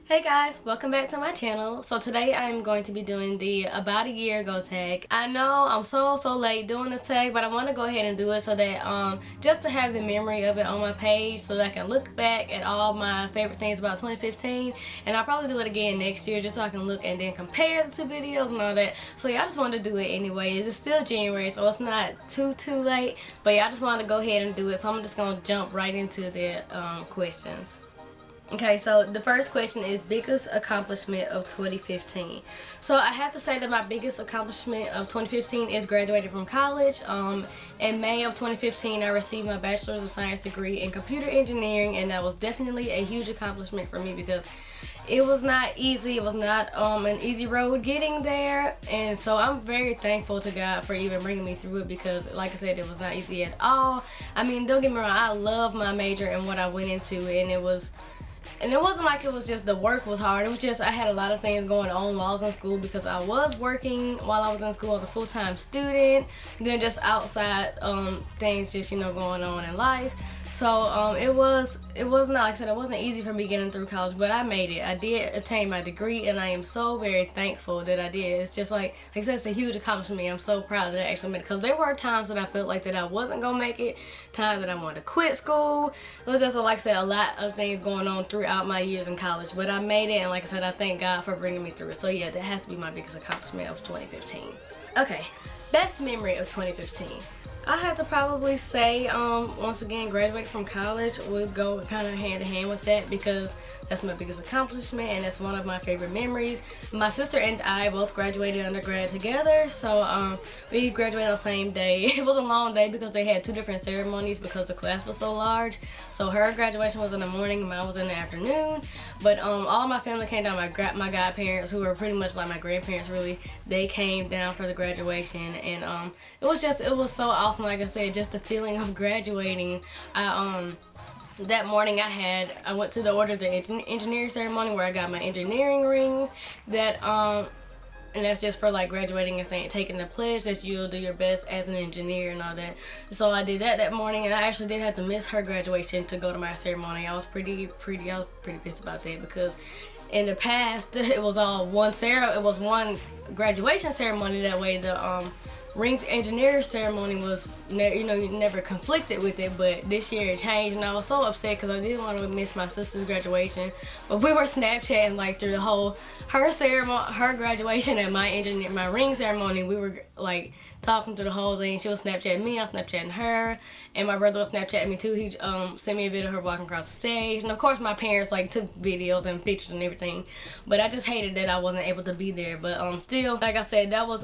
Hey guys, welcome back to my channel. So today I'm going to be doing the about a year ago tag. I know I'm so late doing this tag, but I want to go ahead and do it so that just to have the memory of it on my page so that I can look back at all my favorite things about 2015, and I'll probably do it again next year just so I can look and then compare the two videos and all that. So yeah, I just wanted to do it anyways. It's still January, so it's not too late, but yeah, I just wanted to go ahead and do it. So I'm just gonna jump right into the questions. Okay, so the first question is biggest accomplishment of 2015. So I have to say that my biggest accomplishment of 2015 is graduating from college. In May of 2015, I received my Bachelor's of Science degree in computer engineering, and that was definitely a huge accomplishment for me because it was not easy. It was not an easy road getting there, and so I'm very thankful to God for even bringing me through it because, like I said, it was not easy at all. I mean, don't get me wrong, I love my major and what I went into, and it wasn't like it was just the work was hard. It was just I had a lot of things going on while I was in school because I was working while I was in school as a full-time student. Then just outside things just going on in life. So it was not, like I said, it wasn't easy for me getting through college, but I made it. I did obtain my degree, and I am so very thankful that I did. It's just like I said, it's a huge accomplishment. I'm so proud that I actually made it because there were times that I felt like that I wasn't gonna make it, times that I wanted to quit school. It was just like I said, a lot of things going on throughout my years in college, but I made it, and like I said, I thank God for bringing me through it. So yeah, that has to be my biggest accomplishment of 2015. Okay, best memory of 2015. I have to probably say, once again, graduating from college would go kind of hand in hand with that because that's my biggest accomplishment and that's one of my favorite memories. My sister and I both graduated undergrad together, so we graduated on the same day. It was a long day because they had two different ceremonies because the class was so large. So her graduation was in the morning and mine was in the afternoon. But all my family came down. My godparents, who were pretty much like my grandparents really, they came down for the graduation, and it was so awesome. Like I said, just the feeling of graduating. That morning I went to the order of the engineering ceremony where I got my engineering ring. And that's just for like graduating and taking the pledge that you'll do your best as an engineer and all that. So I did that morning, and I actually did have to miss her graduation to go to my ceremony. I was pretty pissed about that because in the past it was all one graduation ceremony. That way the rings engineer ceremony was you never conflicted with it, but this year it changed, and I was so upset because I didn't want to miss my sister's graduation. But we were Snapchatting like through the whole her graduation and my ring ceremony. We were like talking through the whole thing. She was Snapchatting me, I was Snapchatting her, and my brother was Snapchatting me too. He sent me a video of her walking across the stage, and of course my parents like took videos and pictures and everything. But I just hated that I wasn't able to be there. But still, like I said, that was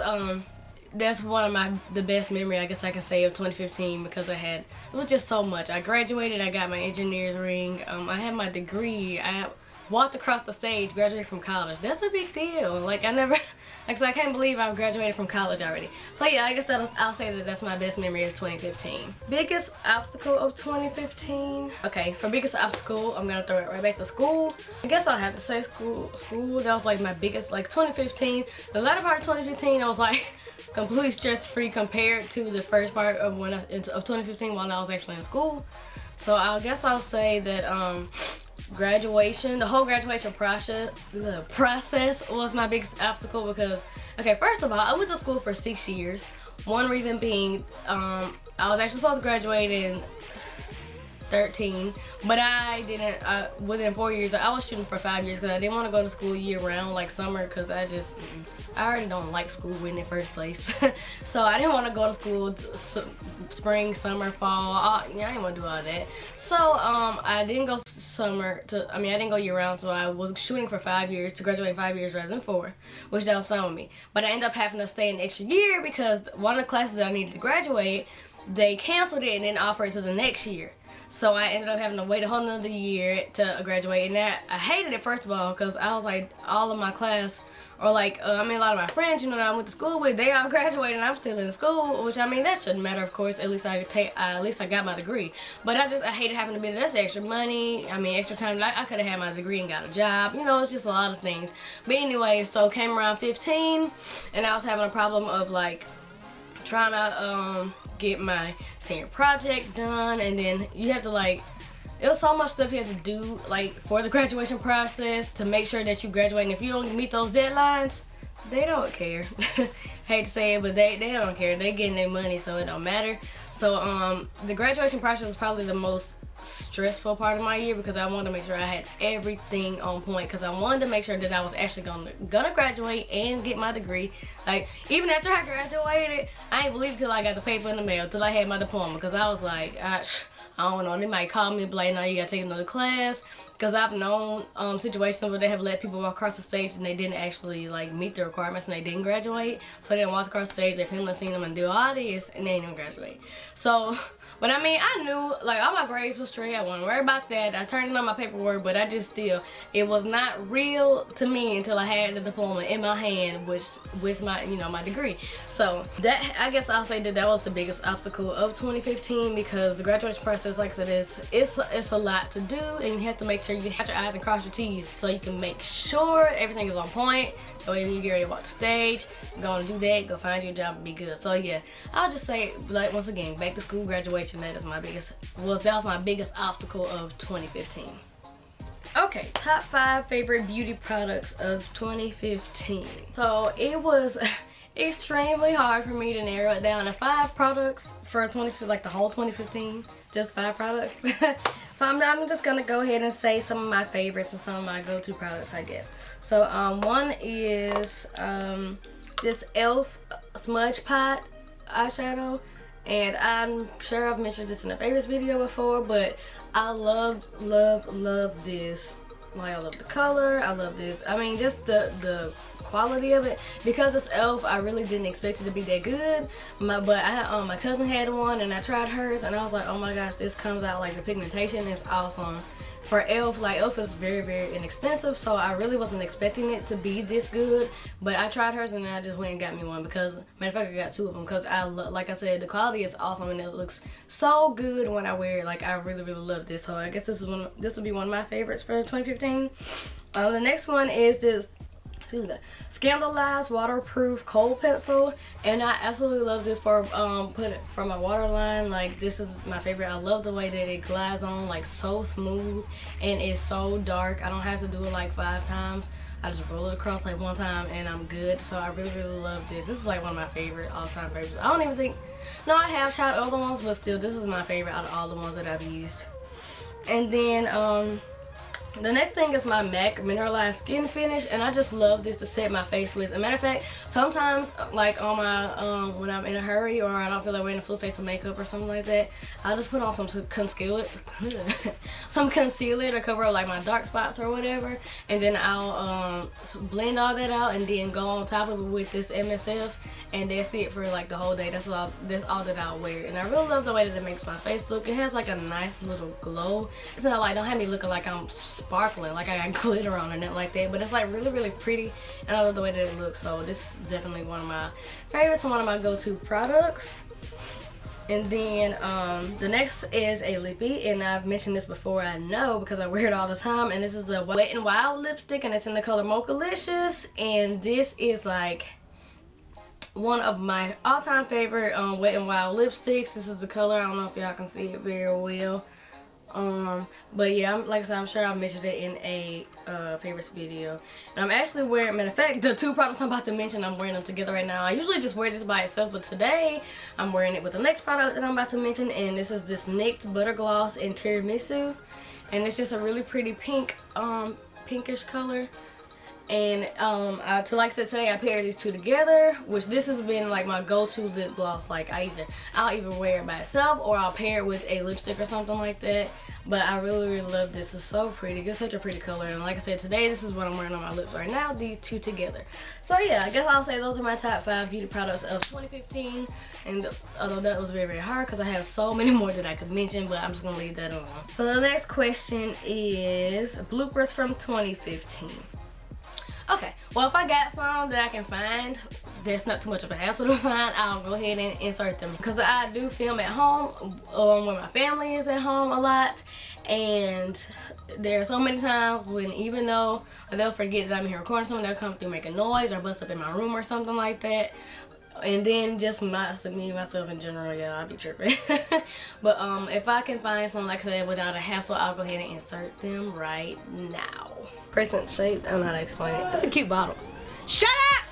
that's one of the best memory I guess I can say of 2015 because it was just so much. I graduated, I got my engineer's ring, I had my degree, I walked across the stage, graduated from college. That's a big deal. Like I can't believe I graduated from college already. So yeah, I guess I'll say that that's my best memory of 2015. Biggest obstacle of 2015. Okay, for biggest obstacle, I'm gonna throw it right back to school. I guess I'll have to say school. That was like my biggest, like 2015. The latter part of 2015, I was like completely stress-free compared to the first part of 2015 while I was actually in school. So I guess I'll say that graduation, the whole graduation process was my biggest obstacle because, okay, first of all, I went to school for 6 years. One reason being, I was actually supposed to graduate in 13, but I didn't. Within 4 years, I was shooting for 5 years because I didn't want to go to school year round like summer because I already don't like school in the first place. So I didn't want to go to school spring, summer, fall. I didn't want to do all that. So I didn't go I didn't go year round. So I was shooting for 5 years to graduate in 5 years rather than 4, which that was fine with me. But I ended up having to stay an extra year because one of the classes that I needed to graduate, they canceled it and then offered it to the next year. So I ended up having to wait a whole nother year to graduate, and that I hated it first of all because I was like, all of my class, or like a lot of my friends that I went to school with, they all graduated and I'm still in school, which that shouldn't matter, of course. At least I got my degree. But I hated having to be there. That's extra money. Extra time. I could have had my degree and got a job. It's just a lot of things. But anyway, so came around 15, and I was having a problem of like trying to get my senior project done, and then you have to like it was so much stuff you had to do like for the graduation process to make sure that you graduate. And if you don't meet those deadlines, they don't care. Hate to say it, but they don't care. They getting their money, so it don't matter. So the graduation process was probably the most stressful part of my year because I wanted to make sure I had everything on point, because I wanted to make sure that I was actually gonna graduate and get my degree. Like, even after I graduated, I ain't believe till I got the paper in the mail, till I had my diploma, because I was like, I don't know, they might call me and be like, no, you gotta take another class. Because I've known situations where they have let people walk across the stage and they didn't actually like meet the requirements and they didn't graduate. So they didn't walk across the stage, their family seen them and do all this and they didn't even graduate. So, but I mean, I knew like all my grades were straight. I wasn't worried about that. I turned in on my paperwork, but I just still, it was not real to me until I had the diploma in my hand, which with my, you know, my degree. So that, I guess I'll say that that was the biggest obstacle of 2015, because the graduation process, like I said, it's a lot to do, and you have to make sure you have your I's and cross your T's so you can make sure everything is on point. So when you get ready to walk the stage, go and do that, go find your job and be good. So yeah, I'll just say, like, once again, back to school graduation, that is my biggest, well, that was my biggest obstacle of 2015. Okay, top 5 favorite beauty products of 2015. So it was extremely hard for me to narrow it down to 5 products for like the whole 2015, just 5 products. So I'm just gonna go ahead and say some of my favorites and some of my go-to products, I guess. So one is this e.l.f. smudge pot eyeshadow, and I'm sure I've mentioned this in a favorites video before, but I love this. Like, I love the color, I love this, I mean, just the quality of it. Because it's e.l.f., I really didn't expect it to be that good, but my cousin had one and I tried hers and I was like, oh my gosh, this comes out, like, the pigmentation is awesome. For e.l.f., like, e.l.f. is very, very inexpensive, so I really wasn't expecting it to be this good. But I tried hers and then I just went and got me one, because, matter of fact, I got 2 of them, because like I said, the quality is awesome and it looks so good when I wear it. Like, I really, really love this. So I guess this will be one of my favorites for 2015. The next one is this Scandalized waterproof kohl pencil, and I absolutely love this for for my waterline. Like, this is my favorite. I love the way that it glides on, like, so smooth, and it's so dark. I don't have to do it like 5 times. I just roll it across like 1 time and I'm good. So I really, really love this. This is like one of my favorite all-time favorites. I don't even think, no, I have tried other ones, but still, this is my favorite out of all the ones that I've used. And then the next thing is my MAC Mineralized Skin Finish, and I just love this to set my face with. As a matter of fact, sometimes, like, on my, when I'm in a hurry or I don't feel like wearing a full face of makeup or something like that, I'll just put on some concealer, to cover up, like, my dark spots or whatever, and then I'll blend all that out and then go on top of it with this MSF, and that's it for, like, the whole day. That's all that I'll wear, and I really love the way that it makes my face look. It has, like, a nice little glow. It's not like, don't have me looking like I'm sparkling, like I got glitter on or nothing like that, but it's like really, really pretty, and I love the way that it looks. So this is definitely one of my favorites and one of my go-to products. And then the next is a lippy, and I've mentioned this before, I know, because I wear it all the time, and this is a Wet n Wild lipstick, and it's in the color Mochalicious, and this is like one of my all-time favorite Wet n Wild lipsticks. This is the color. I don't know if y'all can see it very well. But yeah, like I said, I'm sure I mentioned it in a favorites video. And I'm actually wearing, matter of fact, the 2 products I'm about to mention, I'm wearing them together right now. I usually just wear this by itself, but today I'm wearing it with the next product that I'm about to mention, and this is this NYX Butter Gloss in Tiramisu, and it's just a really pretty pink, pinkish color. And like I said, today I paired these 2 together, which this has been like my go-to lip gloss. Like, I'll either wear it by itself or I'll pair it with a lipstick or something like that. But I really, really love this. It's so pretty. It's such a pretty color. And like I said, today this is what I'm wearing on my lips right now, these 2 together. So yeah, I guess I'll say those are my top 5 beauty products of 2015. And although that was very, very hard because I have so many more that I could mention, but I'm just going to leave that alone. So the next question is bloopers from 2015. Okay, well, if I got some that I can find, that's not too much of a hassle to find, I'll go ahead and insert them. Because I do film at home, where my family is at home a lot. And there are so many times when, even though they'll forget that I'm here recording something, they'll come through making noise or bust up in my room or something like that. And then just me, myself in general, yeah, I'll be tripping. But if I can find some, like I said, without a hassle, I'll go ahead and insert them right now. Crescent shaped, I don't know how to explain it. It's a cute bottle. Shut up!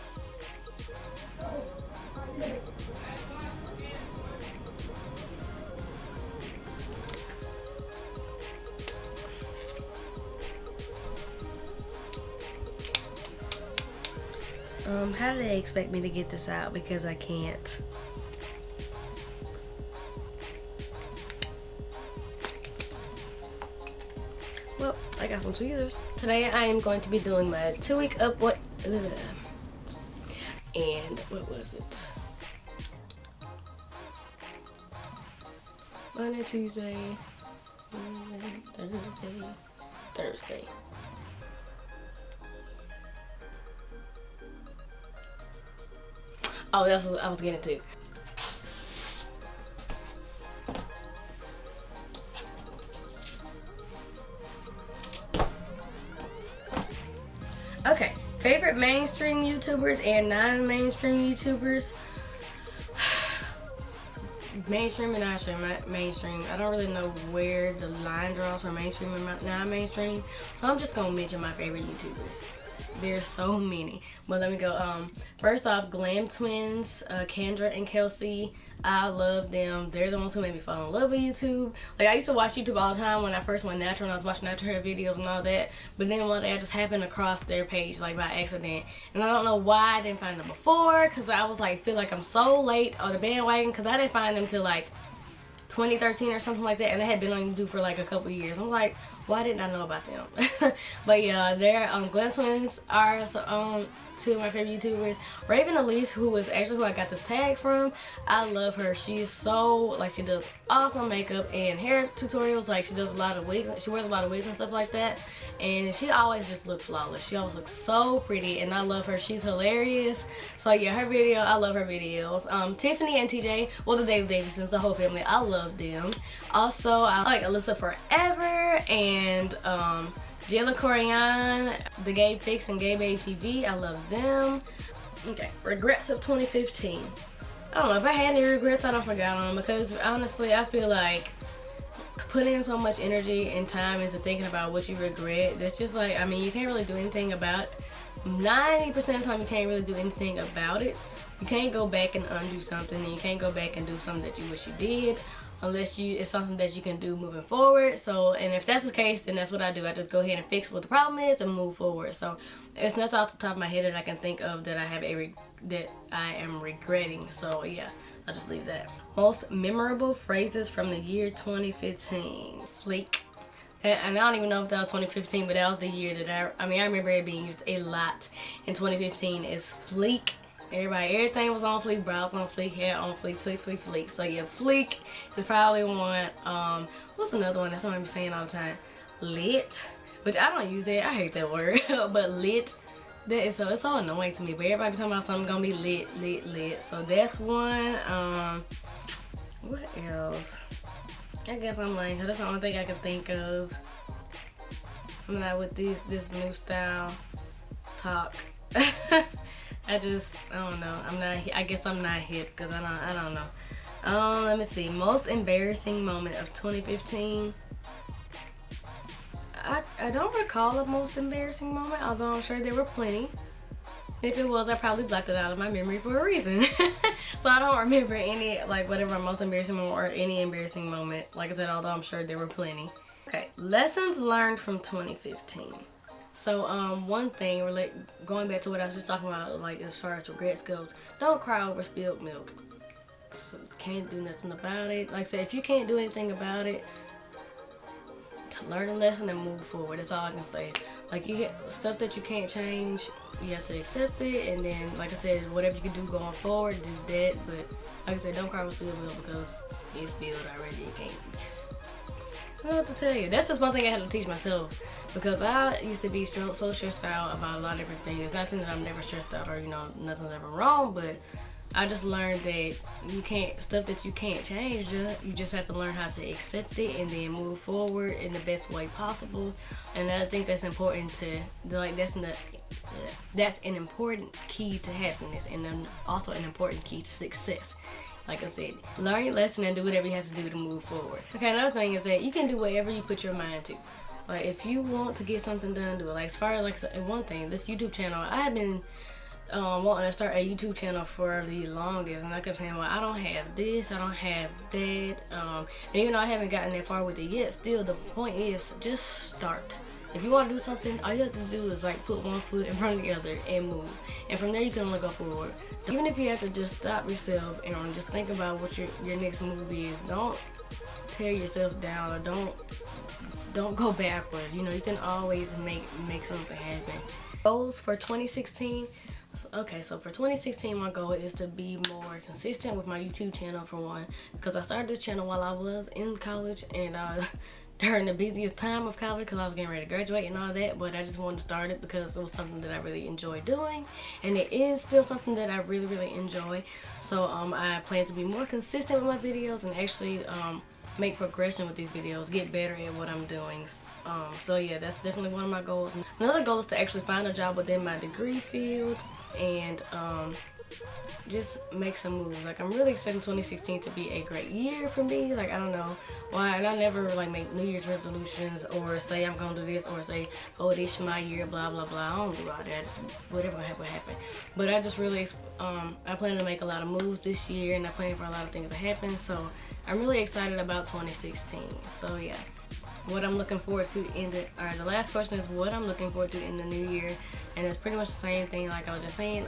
How do they expect me to get this out? Because I can't. Well, I got some tweezers. Today I am going to be doing my 2-week up what and what was it? Monday, Tuesday, Wednesday, Thursday. Oh, that's what I was getting to. Okay, favorite mainstream YouTubers and non-mainstream YouTubers. Mainstream and non-mainstream. Mainstream. I don't really know where the line draws for mainstream and non-mainstream, so I'm just gonna mention my favorite YouTubers. There's so many, but let me go. First off, Glam Twins, Kendra and Kelsey. I love them. They're the ones who made me fall in love with YouTube. Like, I used to watch YouTube all the time when I first went natural and I was watching natural hair videos and all that. But then one day I just happened across their page, like, by accident. And I don't know why I didn't find them before, because I was like, feel like I'm so late on the bandwagon, because I didn't find them till like 2013 or something like that, and they had been on YouTube for like a couple years. I'm like, why didn't I know about them? But yeah, they're Glen Twins are two of my favorite YouTubers. Raven Elise, who is actually who I got this tag from, I love her. She's so, like, she does awesome makeup and hair tutorials. Like, she does a lot of wigs, she wears a lot of wigs and stuff like that, and she always just looks flawless. She always looks so pretty, and I love her. She's hilarious. So yeah, her video, I love her videos. Tiffany and TJ, well, the David Davidsons, the whole family, I love them. Also, I like Alyssa Forever and Jayla Corian, the Gabe Fix and Gabe Babe TV. I love them. Okay, regrets of 2015. I don't know if I had any regrets. I don't forget on them, because honestly, I feel like putting in so much energy and time into thinking about what you regret, that's just like, I mean, you can't really do anything about it. 90% of the time, you can't really do anything about it. You can't go back and undo something, and you can't go back and do something that you wish you did, unless it's something that you can do moving forward. So, and if that's the case, then that's what I do. I just go ahead and fix what the problem is and move forward. So it's nothing off the top of my head that I can think of that that I am regretting. So yeah, I'll just leave that. Most memorable phrases from the year 2015. Fleek. And I don't even know if that was 2015, but that was the year that I remember it being used a lot in 2015 is fleek. Everything was on fleek, brows on fleek, hair on fleek, fleek. So yeah, fleek is probably one. What's another one that somebody be saying all the time? Lit, which I don't use that. I hate that word, but lit. That is so, it's so annoying to me. But everybody be talking about something gonna be lit. So that's one. What else? I guess I'm lame, 'cause that's the only thing I can think of. I'm not with this new style talk. I don't know. I guess I'm not hip, because I don't know. Let me see. Most embarrassing moment of 2015. I don't recall a most embarrassing moment, although I'm sure there were plenty. If it was, I probably blocked it out of my memory for a reason. So I don't remember any, like, whatever most embarrassing moment or any embarrassing moment. Like I said, although I'm sure there were plenty. Okay, lessons learned from 2015. So one thing, going back to what I was just talking about, like as far as regrets goes, don't cry over spilled milk. So, can't do nothing about it. Like I said, if you can't do anything about it, learn a lesson and move forward. That's all I can say. Like, you get stuff that you can't change, you have to accept it, and then, like I said, whatever you can do going forward, do that. But like I said, don't cry over spilled milk, because it's spilled already. You can't. I don't know what to tell you. That's just one thing I had to teach myself, because I used to be so stressed out about a lot of different things. It's not saying that I'm never stressed out or, you know, nothing's ever wrong, but I just learned that stuff that you can't change, you just have to learn how to accept it and then move forward in the best way possible. And I think that's important to, like, that's That's an important key to happiness, and then also an important key to success. Like I said, learn your lesson and do whatever you have to do to move forward. Okay, another thing is that you can do whatever you put your mind to. Like, if you want to get something done, do it. Like, as far as, like, one thing, this YouTube channel, I have been wanting to start a YouTube channel for the longest, and I kept saying, well, I don't have this, I don't have that, and even though I haven't gotten that far with it yet, still the point is, just start. If you want to do something, all you have to do is like put one foot in front of the other and move, and from there you can only go forward. Even if you have to just stop yourself and just think about what your next move is, don't tear yourself down, or don't go backwards. You know, you can always make something happen. Goals for 2016. Okay, so for 2016, my goal is to be more consistent with my YouTube channel, for one, because I started this channel while I was in college, and during the busiest time of college, because I was getting ready to graduate and all that, but I just wanted to start it because it was something that I really enjoy doing, and it is still something that I really enjoy. So I plan to be more consistent with my videos and actually make progression with these videos, get better at what I'm doing. So yeah, that's definitely one of my goals. Another goal is to actually find a job within my degree field and just make some moves. Like, I'm really expecting 2016 to be a great year for me. Like, I don't know why, and I never like make New Year's resolutions or say I'm gonna do this or say, oh, this is my year, blah blah blah. I don't do all that. Just whatever happen. But I just really I plan to make a lot of moves this year, and I plan for a lot of things to happen. So I'm really excited about 2016. So yeah, what I'm looking forward to the last question is what I'm looking forward to in the new year, and it's pretty much the same thing like I was just saying.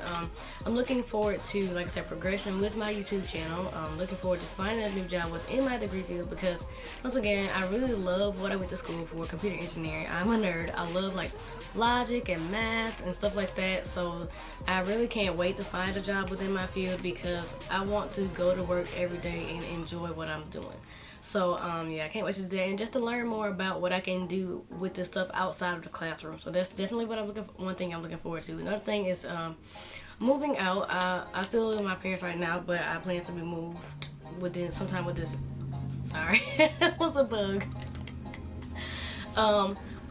I'm looking forward to, like I said, progression with my YouTube channel. I'm looking forward to finding a new job within my degree field, because once again, I really love what I went to school for, computer engineering. I'm a nerd. I love like logic and math and stuff like that, so I really can't wait to find a job within my field, because I want to go to work every day and enjoy what I'm doing. So yeah, I can't wait to do that, and just to learn more about what I can do with this stuff outside of the classroom. So that's definitely what one thing I'm looking forward to. Another thing is moving out. I still live with my parents right now, but I plan to be moved sometime with this. Sorry, it was a bug.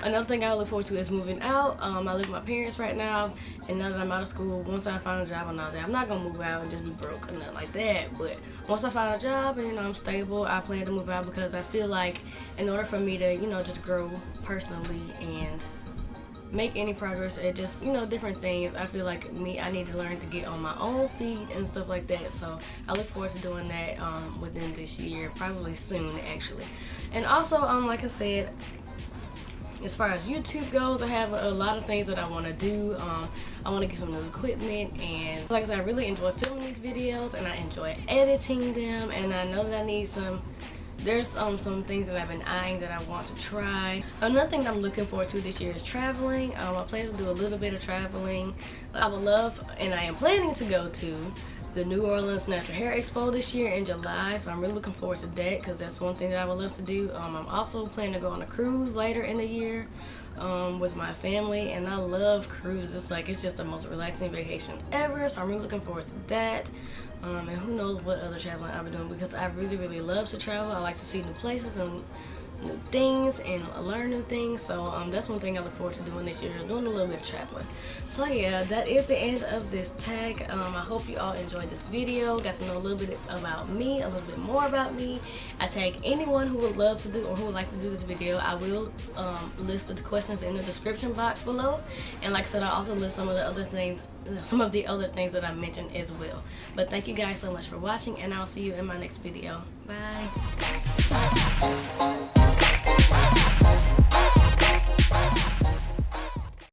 Another thing I look forward to is moving out. I live with my parents right now, and now that I'm out of school, once I find a job and all that, I'm not gonna move out and just be broke or nothing like that. But once I find a job and, you know, I'm stable, I plan to move out, because I feel like in order for me to, you know, just grow personally and make any progress at just, you know, different things, I feel like I need to learn to get on my own feet and stuff like that. So I look forward to doing that within this year, probably soon actually. And also, like I said, as far as YouTube goes, I have a lot of things that I want to do. I want to get some new equipment, and like I said, I really enjoy filming these videos, and I enjoy editing them, and I know that I need there's some things that I've been eyeing that I want to try. Another thing I'm looking forward to this year is traveling. I plan to do a little bit of traveling. I would love, and I am planning to go to the New Orleans Natural Hair Expo this year in July, so I'm really looking forward to that, because that's one thing that I would love to do. I'm also planning to go on a cruise later in the year with my family, and I love cruises. Like, it's just the most relaxing vacation ever, so I'm really looking forward to that. And who knows what other traveling I'll be doing, because I really love to travel. I like to see new places and new things and learn new things. So that's one thing I look forward to doing this year, is doing a little bit of traveling. So yeah, that is the end of this tag. I hope you all enjoyed this video, got to know a little bit about me, a little bit more about me. I tag anyone who would love to do or who would like to do this video. I will list the questions in the description box below, and like I said, I also list some of the other things that I mentioned as well. But thank you guys so much for watching, and I'll see you in my next video. Bye.